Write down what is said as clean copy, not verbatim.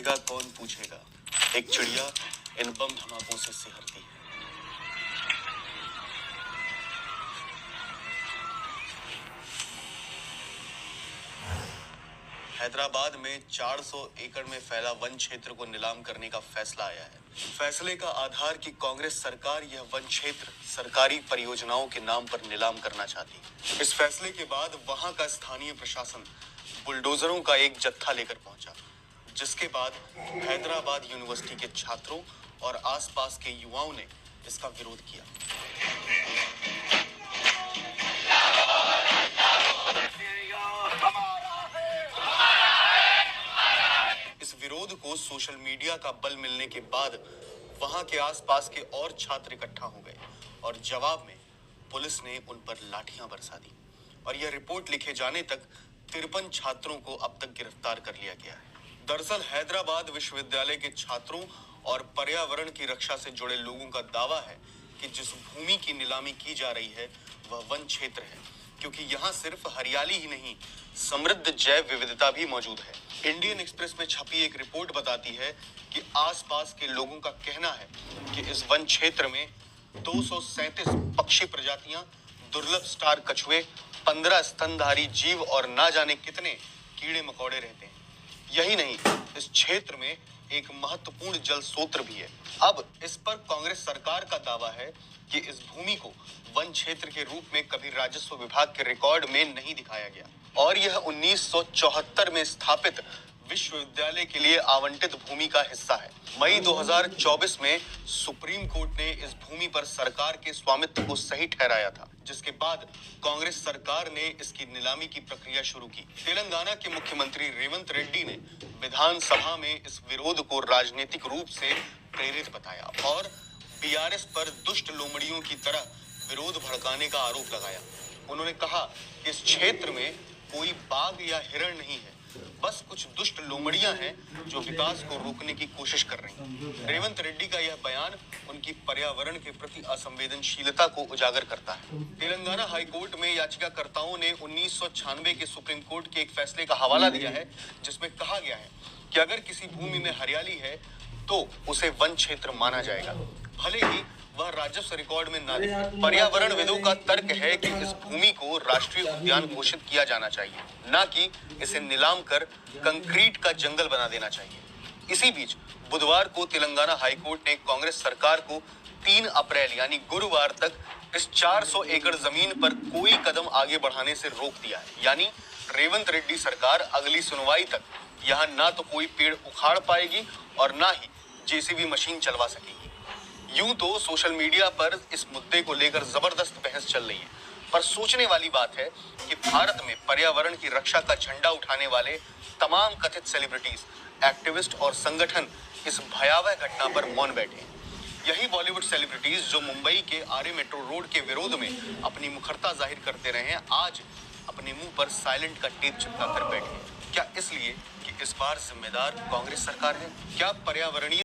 पूछेगा कौन पूछेगा, एक चिड़िया इन बम धमाकों से सिहरती है। हैदराबाद में 400 एकड़ में फैला वन क्षेत्र को नीलाम करने का फैसला आया है। फैसले का आधार कि कांग्रेस सरकार यह वन क्षेत्र सरकारी परियोजनाओं के नाम पर नीलाम करना चाहती है। इस फैसले के बाद वहां का स्थानीय प्रशासन बुलडोजरों का एक जत्था लेकर पहुंचा, जिसके बाद हैदराबाद यूनिवर्सिटी के छात्रों और आसपास के युवाओं ने इसका विरोध किया। इस विरोध को सोशल मीडिया का बल मिलने के बाद वहां के आसपास के और छात्र इकट्ठा हो गए और जवाब में पुलिस ने उन पर लाठियां बरसा दी और यह रिपोर्ट लिखे जाने तक 53 छात्रों को अब तक गिरफ्तार कर लिया गया है। दरअसल हैदराबाद विश्वविद्यालय के छात्रों और पर्यावरण की रक्षा से जुड़े लोगों का दावा है कि जिस भूमि की नीलामी की जा रही है वह वन क्षेत्र है, क्योंकि यहाँ सिर्फ हरियाली ही नहीं, समृद्ध जैव विविधता भी मौजूद है। इंडियन एक्सप्रेस में छपी एक रिपोर्ट बताती है कि आसपास के लोगों का कहना है कि इस वन क्षेत्र में 237 पक्षी प्रजातियां, दुर्लभ स्टार कछुए, 15 स्तनधारी जीव और ना जाने कितने कीड़े मकोड़े रहते हैं। यही नहीं, इस क्षेत्र में एक महत्वपूर्ण जल स्रोत भी है। अब इस पर कांग्रेस सरकार का दावा है कि इस भूमि को वन क्षेत्र के रूप में कभी राजस्व विभाग के रिकॉर्ड में नहीं दिखाया गया और यह 1974 में स्थापित विश्वविद्यालय के लिए आवंटित भूमि का हिस्सा है। मई 2024 में सुप्रीम कोर्ट ने इस भूमि पर सरकार के स्वामित्व को सही ठहराया था, जिसके बाद कांग्रेस सरकार ने इसकी नीलामी की प्रक्रिया शुरू की। तेलंगाना के मुख्यमंत्री रेवंत रेड्डी ने विधानसभा में इस विरोध को राजनीतिक रूप से प्रेरित बताया और बीआरएस पर दुष्ट लोमड़ियों की तरह विरोध भड़काने का आरोप लगाया। उन्होंने कहा कि इस क्षेत्र में कोई बाघ या हिरण नहीं है, बस कुछ दुष्ट लोमड़ियां हैं जो विकास को रोकने की कोशिश कर रही हैं। रेवंत रेड्डी का यह बयान उनकी पर्यावरण के प्रति असंवेदनशीलता को उजागर करता है। तेलंगाना हाईकोर्ट में याचिकाकर्ताओं ने 1996 के सुप्रीम कोर्ट के एक फैसले का हवाला दिया है, जिसमें कहा गया है कि अगर किसी भूमि में हरियाली है तो उसे वन क्षेत्र माना जाएगा, भले ही वह राजस्व रिकॉर्ड में ना दिखे। पर्यावरणविदों का तर्क है कि इस भूमि को राष्ट्रीय उद्यान घोषित किया जाना चाहिए, न कि इसे नीलाम कर कंक्रीट का जंगल बना देना चाहिए। इसी बीच बुधवार को तेलंगाना हाईकोर्ट ने कांग्रेस सरकार को 3 अप्रैल यानी गुरुवार तक इस 400 एकड़ जमीन पर कोई कदम आगे बढ़ाने से रोक दिया है। यानी रेवंत रेड्डी सरकार अगली सुनवाई तक यहाँ ना तो कोई पेड़ उखाड़ पाएगी और ना ही जेसीबी मशीन चलवा सकेगी। यूं तो सोशल मीडिया पर इस मुद्दे को लेकर जबरदस्त बहस चल रही है, पर सोचने वाली बात है कि भारत में पर्यावरण की रक्षा का झंडा उठाने वाले तमाम कथित सेलिब्रिटीज, एक्टिविस्ट और संगठन इस भयावह घटना पर मौन बैठे हैं। यही बॉलीवुड सेलिब्रिटीज जो मुंबई के आरे मेट्रो रोड के विरोध में अपनी मुखरता जाहिर करते रहे हैं, आज अपने मुंह पर साइलेंट का टेप चिपका कर बैठे हैं। क्या इसलिए कि इस बार जिम्मेदार कांग्रेस सरकार है? क्या पर्यावरणीय